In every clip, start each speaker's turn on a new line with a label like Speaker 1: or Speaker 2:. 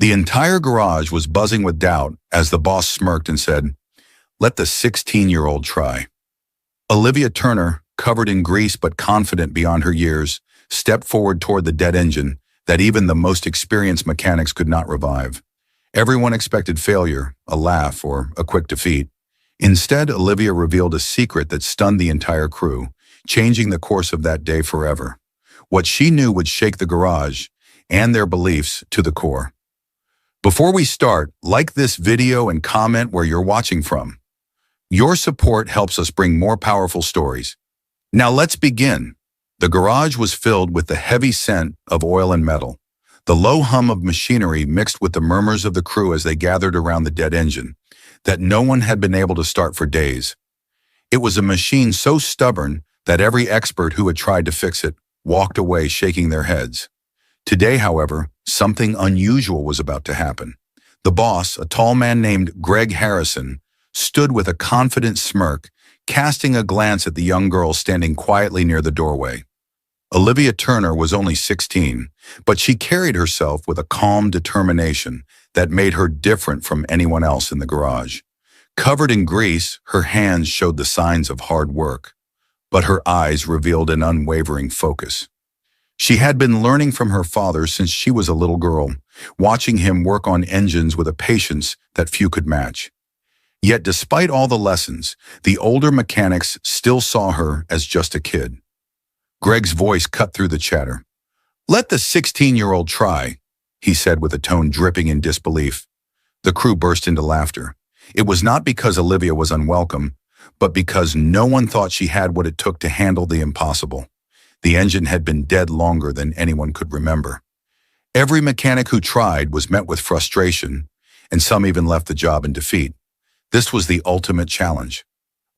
Speaker 1: The entire garage was buzzing with doubt as the boss smirked and said, "Let the 16-year-old try." Olivia Turner, covered in grease but confident beyond her years, stepped forward toward the dead engine that even the most experienced mechanics could not revive. Everyone expected failure, a laugh, or a quick defeat. Instead, Olivia revealed a secret that stunned the entire crew, changing the course of that day forever. What she knew would shake the garage and their beliefs to the core. Before we start, like this video and comment where you're watching from. Your support helps us bring more powerful stories. Now let's begin. The garage was filled with the heavy scent of oil and metal. The low hum of machinery mixed with the murmurs of the crew as they gathered around the dead engine that no one had been able to start for days. It was a machine so stubborn that every expert who had tried to fix it walked away shaking their heads. Today, however, something unusual was about to happen. The boss, a tall man named Greg Harrison, stood with a confident smirk, casting a glance at the young girl standing quietly near the doorway. Olivia Turner was only 16, but she carried herself with a calm determination that made her different from anyone else in the garage. Covered in grease, her hands showed the signs of hard work, but her eyes revealed an unwavering focus. She had been learning from her father since she was a little girl, watching him work on engines with a patience that few could match. Yet despite all the lessons, the older mechanics still saw her as just a kid. Greg's voice cut through the chatter. "Let the 16-year-old try," he said with a tone dripping in disbelief. The crew burst into laughter. It was not because Olivia was unwelcome, but because no one thought she had what it took to handle the impossible. The engine had been dead longer than anyone could remember. Every mechanic who tried was met with frustration, and some even left the job in defeat. This was the ultimate challenge.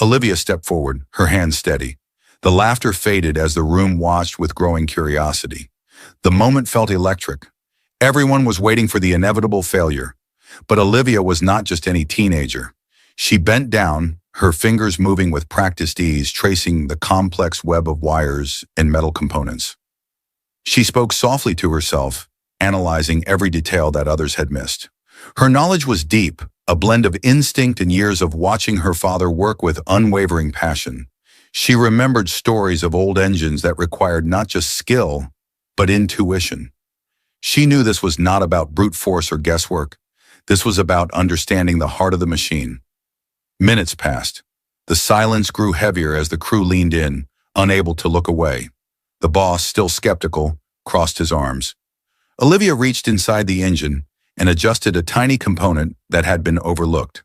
Speaker 1: Olivia stepped forward, her hands steady. The laughter faded as the room watched with growing curiosity. The moment felt electric. Everyone was waiting for the inevitable failure. But Olivia was not just any teenager. She bent down, her fingers moving with practiced ease, tracing the complex web of wires and metal components. She spoke softly to herself, analyzing every detail that others had missed. Her knowledge was deep, a blend of instinct and years of watching her father work with unwavering passion. She remembered stories of old engines that required not just skill, but intuition. She knew this was not about brute force or guesswork. This was about understanding the heart of the machine. Minutes passed. The silence grew heavier as the crew leaned in, unable to look away. The boss, still skeptical, crossed his arms. Olivia reached inside the engine and adjusted a tiny component that had been overlooked.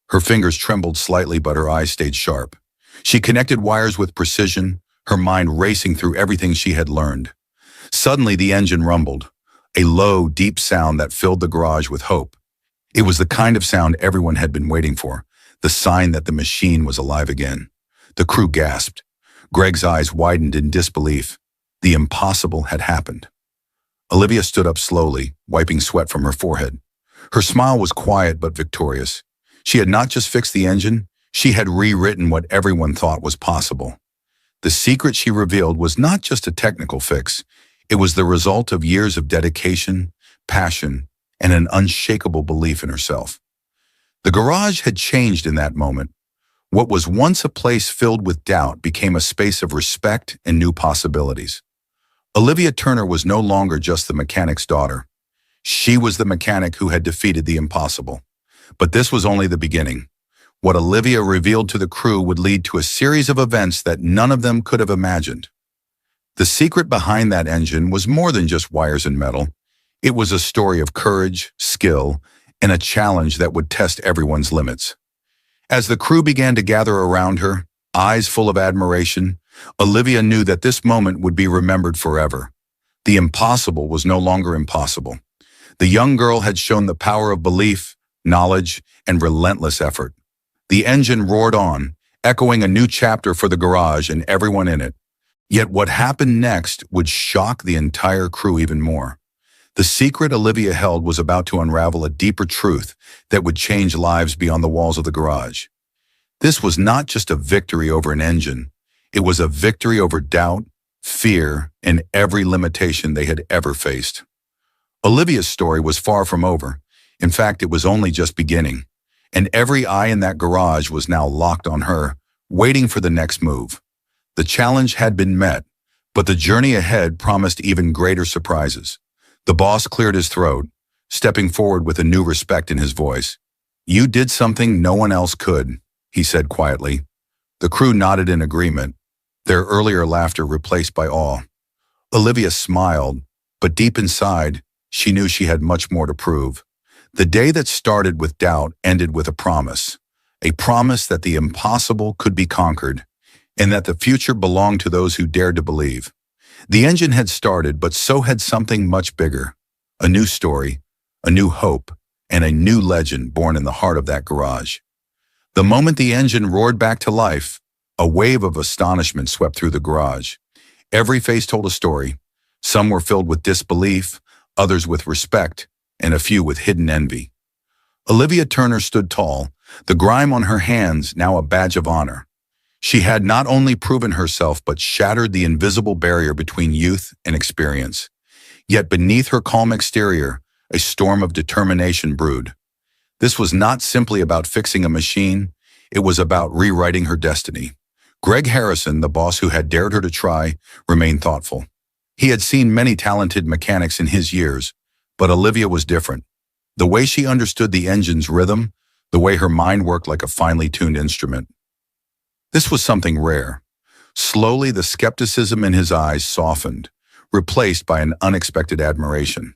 Speaker 1: Her fingers trembled slightly, but her eyes stayed sharp. She connected wires with precision, her mind racing through everything she had learned. Suddenly, the engine rumbled, a low, deep sound that filled the garage with hope. It was the kind of sound everyone had been waiting for, the sign that the machine was alive again. The crew gasped. Greg's eyes widened in disbelief. The impossible had happened. Olivia stood up slowly, wiping sweat from her forehead. Her smile was quiet but victorious. She had not just fixed the engine, she had rewritten what everyone thought was possible. The secret she revealed was not just a technical fix. It was the result of years of dedication, passion, and an unshakable belief in herself. The garage had changed in that moment. What was once a place filled with doubt became a space of respect and new possibilities. Olivia Turner was no longer just the mechanic's daughter. She was the mechanic who had defeated the impossible. But this was only the beginning. What Olivia revealed to the crew would lead to a series of events that none of them could have imagined. The secret behind that engine was more than just wires and metal. It was a story of courage, skill, and a challenge that would test everyone's limits. As the crew began to gather around her, eyes full of admiration, Olivia knew that this moment would be remembered forever. The impossible was no longer impossible. The young girl had shown the power of belief, knowledge, and relentless effort. The engine roared on, echoing a new chapter for the garage and everyone in it. Yet what happened next would shock the entire crew even more. The secret Olivia held was about to unravel a deeper truth that would change lives beyond the walls of the garage. This was not just a victory over an engine. It was a victory over doubt, fear, and every limitation they had ever faced. Olivia's story was far from over. In fact, it was only just beginning. And every eye in that garage was now locked on her, waiting for the next move. The challenge had been met, but the journey ahead promised even greater surprises. The boss cleared his throat, stepping forward with a new respect in his voice. "You did something no one else could," he said quietly. The crew nodded in agreement, their earlier laughter replaced by awe. Olivia smiled, but deep inside, she knew she had much more to prove. The day that started with doubt ended with a promise that the impossible could be conquered, and that the future belonged to those who dared to believe. The engine had started, but so had something much bigger. A new story, a new hope, and a new legend born in the heart of that garage. The moment the engine roared back to life, a wave of astonishment swept through the garage. Every face told a story. Some were filled with disbelief, others with respect, and a few with hidden envy. Olivia Turner stood tall, the grime on her hands now a badge of honor. She had not only proven herself but shattered the invisible barrier between youth and experience. Yet beneath her calm exterior, a storm of determination brewed. This was not simply about fixing a machine, it was about rewriting her destiny. Greg Harrison, the boss who had dared her to try, remained thoughtful. He had seen many talented mechanics in his years, but Olivia was different. The way she understood the engine's rhythm, the way her mind worked like a finely tuned instrument. This was something rare. Slowly, the skepticism in his eyes softened, replaced by an unexpected admiration.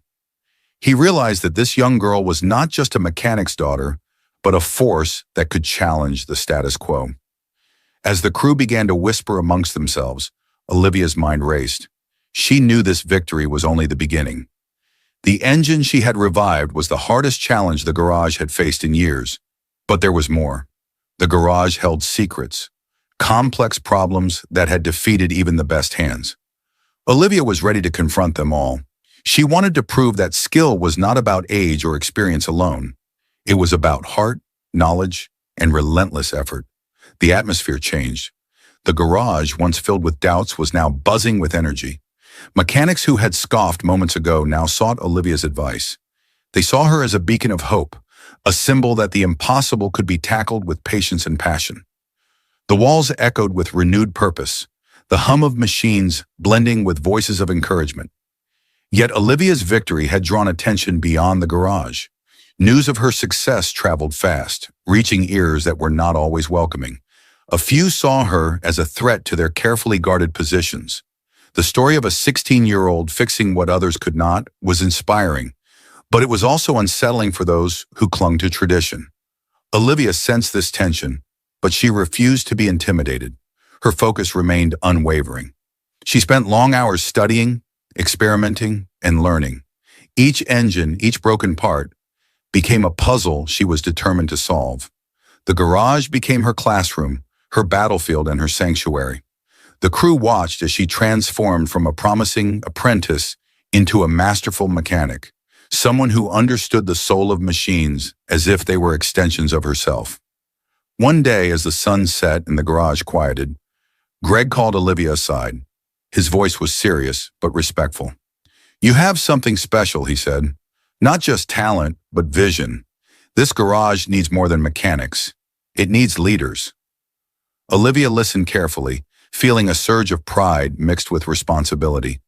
Speaker 1: He realized that this young girl was not just a mechanic's daughter, but a force that could challenge the status quo. As the crew began to whisper amongst themselves, Olivia's mind raced. She knew this victory was only the beginning. The engine she had revived was the hardest challenge the garage had faced in years. But there was more. The garage held secrets, complex problems that had defeated even the best hands. Olivia was ready to confront them all. She wanted to prove that skill was not about age or experience alone. It was about heart, knowledge, and relentless effort. The atmosphere changed. The garage, once filled with doubts, was now buzzing with energy. Mechanics who had scoffed moments ago now sought Olivia's advice. They saw her as a beacon of hope, a symbol that the impossible could be tackled with patience and passion. The walls echoed with renewed purpose, the hum of machines blending with voices of encouragement. Yet Olivia's victory had drawn attention beyond the garage. News of her success traveled fast, reaching ears that were not always welcoming. A few saw her as a threat to their carefully guarded positions. The story of a 16-year-old fixing what others could not was inspiring, but it was also unsettling for those who clung to tradition. Olivia sensed this tension, but she refused to be intimidated. Her focus remained unwavering. She spent long hours studying, experimenting, and learning. Each engine, each broken part, became a puzzle she was determined to solve. The garage became her classroom, her battlefield, and her sanctuary. The crew watched as she transformed from a promising apprentice into a masterful mechanic, someone who understood the soul of machines as if they were extensions of herself. One day, as the sun set and the garage quieted, Greg called Olivia aside. His voice was serious but respectful. "You have something special," he said. "Not just talent, but vision. This garage needs more than mechanics. It needs leaders." Olivia listened carefully, feeling a surge of pride mixed with responsibility.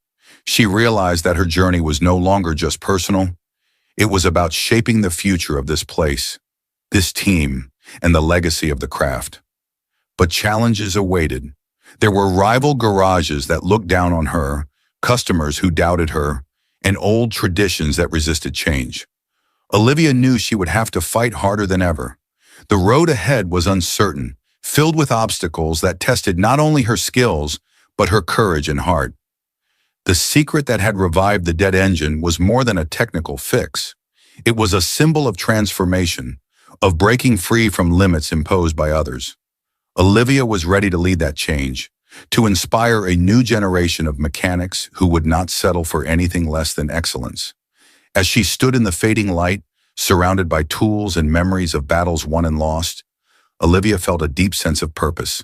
Speaker 1: She realized that her journey was no longer just personal. It was about shaping the future of this place, this team, and the legacy of the craft. But challenges awaited. There were rival garages that looked down on her, customers who doubted her, and old traditions that resisted change. Olivia knew she would have to fight harder than ever. The road ahead was uncertain, filled with obstacles that tested not only her skills, but her courage and heart. The secret that had revived the dead engine was more than a technical fix. It was a symbol of transformation, of breaking free from limits imposed by others. Olivia was ready to lead that change, to inspire a new generation of mechanics who would not settle for anything less than excellence. As she stood in the fading light, surrounded by tools and memories of battles won and lost, Olivia felt a deep sense of purpose.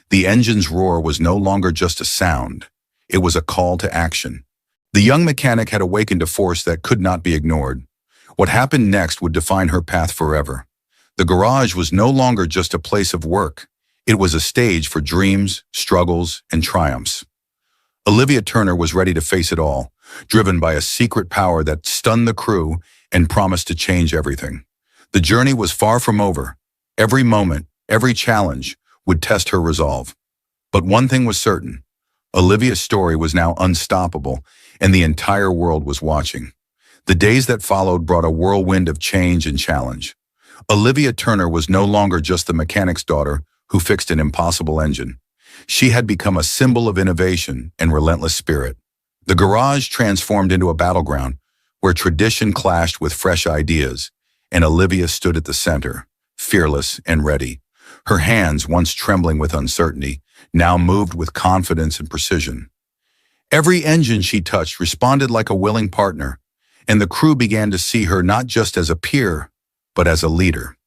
Speaker 1: The engine's roar was no longer just a sound. It was a call to action. The young mechanic had awakened a force that could not be ignored. What happened next would define her path forever. The garage was no longer just a place of work. It was a stage for dreams, struggles, and triumphs. Olivia Turner was ready to face it all, driven by a secret power that stunned the crew and promised to change everything. The journey was far from over. Every moment, every challenge would test her resolve. But one thing was certain. Olivia's story was now unstoppable, and the entire world was watching. The days that followed brought a whirlwind of change and challenge. Olivia Turner was no longer just the mechanic's daughter who fixed an impossible engine. She had become a symbol of innovation and relentless spirit. The garage transformed into a battleground where tradition clashed with fresh ideas, and Olivia stood at the center, fearless and ready. Her hands, once trembling with uncertainty, now moved with confidence and precision. Every engine she touched responded like a willing partner, and the crew began to see her not just as a peer, but as a leader.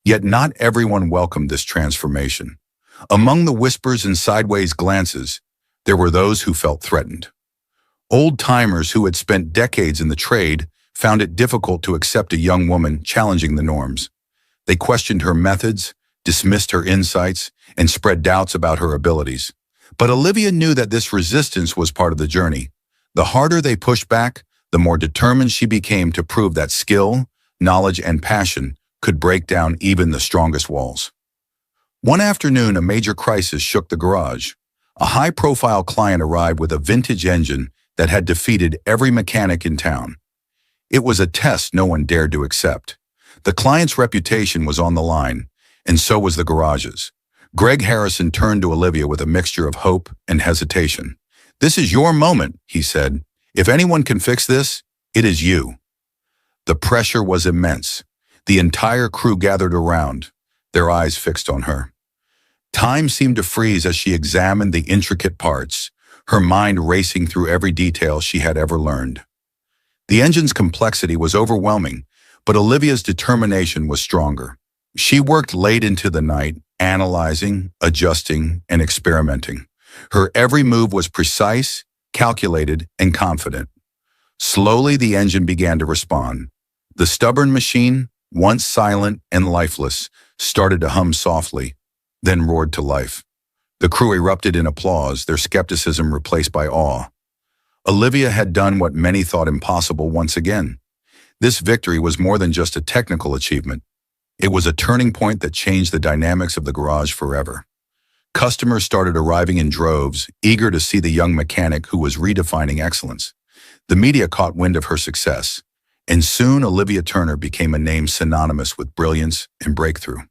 Speaker 1: Yet not everyone welcomed this transformation. Among the whispers and sideways glances, there were those who felt threatened. Old-timers who had spent decades in the trade found it difficult to accept a young woman challenging the norms. They questioned her methods, dismissed her insights, and spread doubts about her abilities. But Olivia knew that this resistance was part of the journey. The harder they pushed back, the more determined she became to prove that skill, knowledge, and passion could break down even the strongest walls. One afternoon, a major crisis shook the garage. A high-profile client arrived with a vintage engine that had defeated every mechanic in town. It was a test no one dared to accept. The client's reputation was on the line, and so was the garage's. Greg Harrison turned to Olivia with a mixture of hope and hesitation. "This is your moment," he said. "If anyone can fix this, it is you." The pressure was immense. The entire crew gathered around, their eyes fixed on her. Time seemed to freeze as she examined the intricate parts, her mind racing through every detail she had ever learned. The engine's complexity was overwhelming, but Olivia's determination was stronger. She worked late into the night, analyzing, adjusting, and experimenting. Her every move was precise, calculated, and confident. Slowly, the engine began to respond. The stubborn machine, once silent and lifeless, started to hum softly, then roared to life. The crew erupted in applause, their skepticism replaced by awe. Olivia had done what many thought impossible once again. This victory was more than just a technical achievement. It was a turning point that changed the dynamics of the garage forever. Customers started arriving in droves, eager to see the young mechanic who was redefining excellence. The media caught wind of her success, and soon Olivia Turner became a name synonymous with brilliance and breakthrough.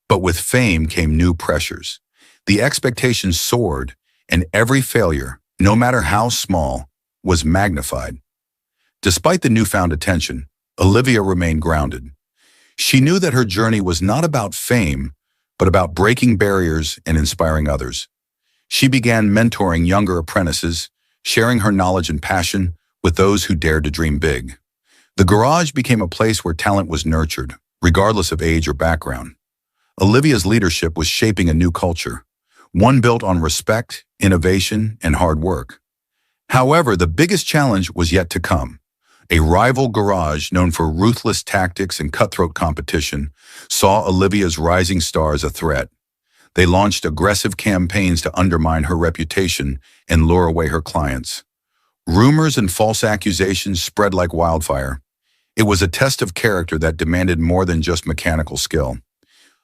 Speaker 1: But with fame came new pressures. The expectations soared, and every failure, no matter how small, was magnified. Despite the newfound attention, Olivia remained grounded. She knew that her journey was not about fame, but about breaking barriers and inspiring others. She began mentoring younger apprentices, sharing her knowledge and passion with those who dared to dream big. The garage became a place where talent was nurtured, regardless of age or background. Olivia's leadership was shaping a new culture, one built on respect, innovation, and hard work. However, the biggest challenge was yet to come. A rival garage known for ruthless tactics and cutthroat competition saw Olivia's rising star as a threat. They launched aggressive campaigns to undermine her reputation and lure away her clients. Rumors and false accusations spread like wildfire. It was a test of character that demanded more than just mechanical skill.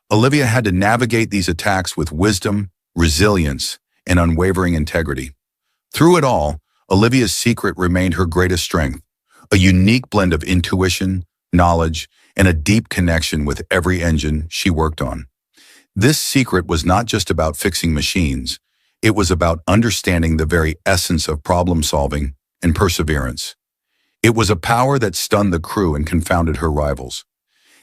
Speaker 1: Olivia had to navigate these attacks with wisdom, resilience, and unwavering integrity. Through it all, Olivia's secret remained her greatest strength, a unique blend of intuition, knowledge, and a deep connection with every engine she worked on. This secret was not just about fixing machines. It was about understanding the very essence of problem-solving and perseverance. It was a power that stunned the crew and confounded her rivals.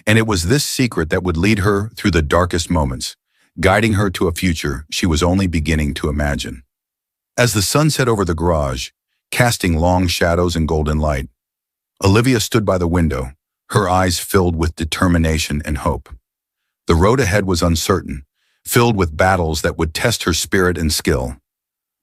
Speaker 1: And it was this secret that would lead her through the darkest moments, guiding her to a future she was only beginning to imagine. As the sun set over the garage, casting long shadows and golden light, Olivia stood by the window, her eyes filled with determination and hope. The road ahead was uncertain, filled with battles that would test her spirit and skill.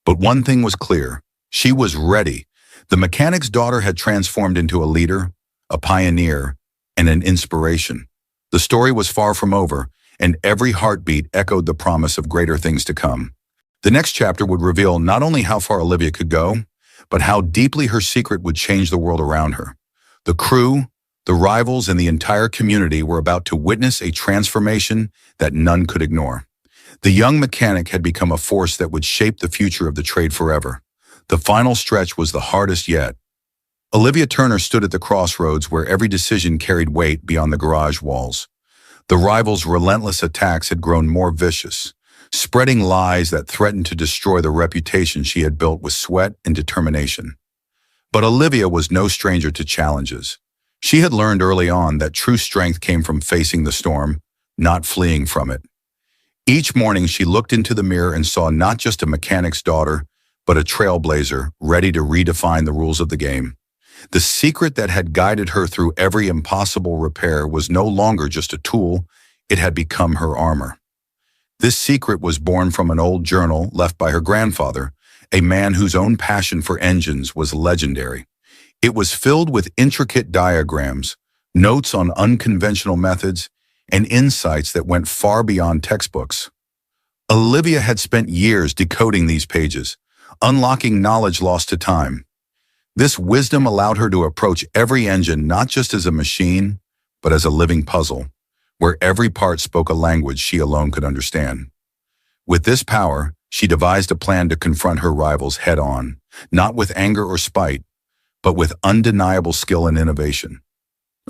Speaker 1: But one thing was clear: she was ready. The mechanic's daughter had transformed into a leader, a pioneer, and an inspiration. The story was far from over, and every heartbeat echoed the promise of greater things to come. The next chapter would reveal not only how far Olivia could go, but how deeply her secret would change the world around her. The crew, the rivals, and the entire community were about to witness a transformation that none could ignore. The young mechanic had become a force that would shape the future of the trade forever. The final stretch was the hardest yet. Olivia Turner stood at the crossroads where every decision carried weight beyond the garage walls. The rivals' relentless attacks had grown more vicious, spreading lies that threatened to destroy the reputation she had built with sweat and determination. But Olivia was no stranger to challenges. She had learned early on that true strength came from facing the storm, not fleeing from it. Each morning she looked into the mirror and saw not just a mechanic's daughter, but a trailblazer ready to redefine the rules of the game. The secret that had guided her through every impossible repair was no longer just a tool, it had become her armor. This secret was born from an old journal left by her grandfather, a man whose own passion for engines was legendary. It was filled with intricate diagrams, notes on unconventional methods, and insights that went far beyond textbooks. Olivia had spent years decoding these pages, unlocking knowledge lost to time. This wisdom allowed her to approach every engine not just as a machine, but as a living puzzle, where every part spoke a language she alone could understand. With this power, she devised a plan to confront her rivals head-on, not with anger or spite, but with undeniable skill and innovation.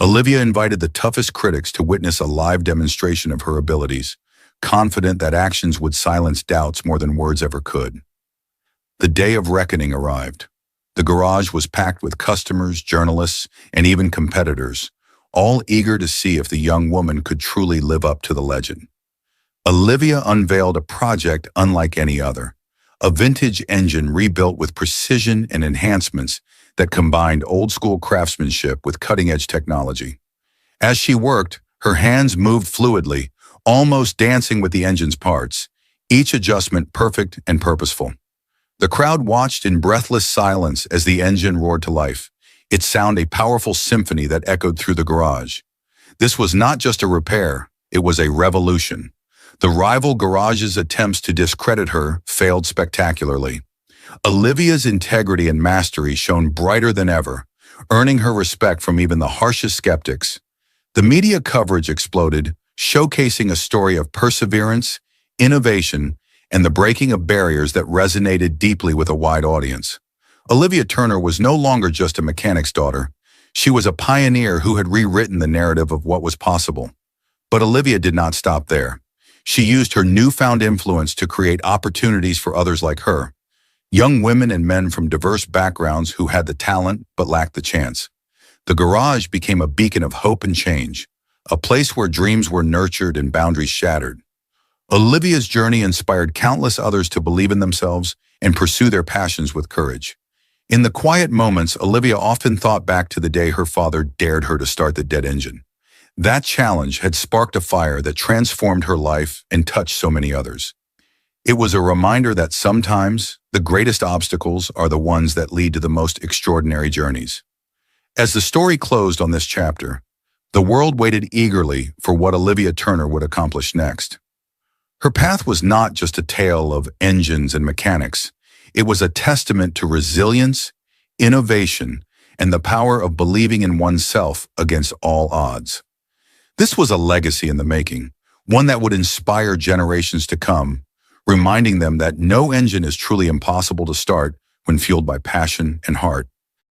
Speaker 1: Olivia invited the toughest critics to witness a live demonstration of her abilities, confident that actions would silence doubts more than words ever could. The day of reckoning arrived. The garage was packed with customers, journalists, and even competitors, all eager to see if the young woman could truly live up to the legend. Olivia unveiled a project unlike any other, a vintage engine rebuilt with precision and enhancements that combined old-school craftsmanship with cutting-edge technology. As she worked, her hands moved fluidly, almost dancing with the engine's parts, each adjustment perfect and purposeful. The crowd watched in breathless silence as the engine roared to life, its sound a powerful symphony that echoed through the garage. This was not just a repair, it was a revolution. The rival garage's attempts to discredit her failed spectacularly. Olivia's integrity and mastery shone brighter than ever, earning her respect from even the harshest skeptics. The media coverage exploded, showcasing a story of perseverance, innovation, and the breaking of barriers that resonated deeply with a wide audience. Olivia Turner was no longer just a mechanic's daughter. She was a pioneer who had rewritten the narrative of what was possible. But Olivia did not stop there. She used her newfound influence to create opportunities for others like her, young women and men from diverse backgrounds who had the talent but lacked the chance. The garage became a beacon of hope and change, a place where dreams were nurtured and boundaries shattered. Olivia's journey inspired countless others to believe in themselves and pursue their passions with courage. In the quiet moments, Olivia often thought back to the day her father dared her to start the dead engine. That challenge had sparked a fire that transformed her life and touched so many others. It was a reminder that sometimes the greatest obstacles are the ones that lead to the most extraordinary journeys. As the story closed on this chapter, the world waited eagerly for what Olivia Turner would accomplish next. Her path was not just a tale of engines and mechanics. It was a testament to resilience, innovation, and the power of believing in oneself against all odds. This was a legacy in the making, one that would inspire generations to come, reminding them that no engine is truly impossible to start when fueled by passion and heart.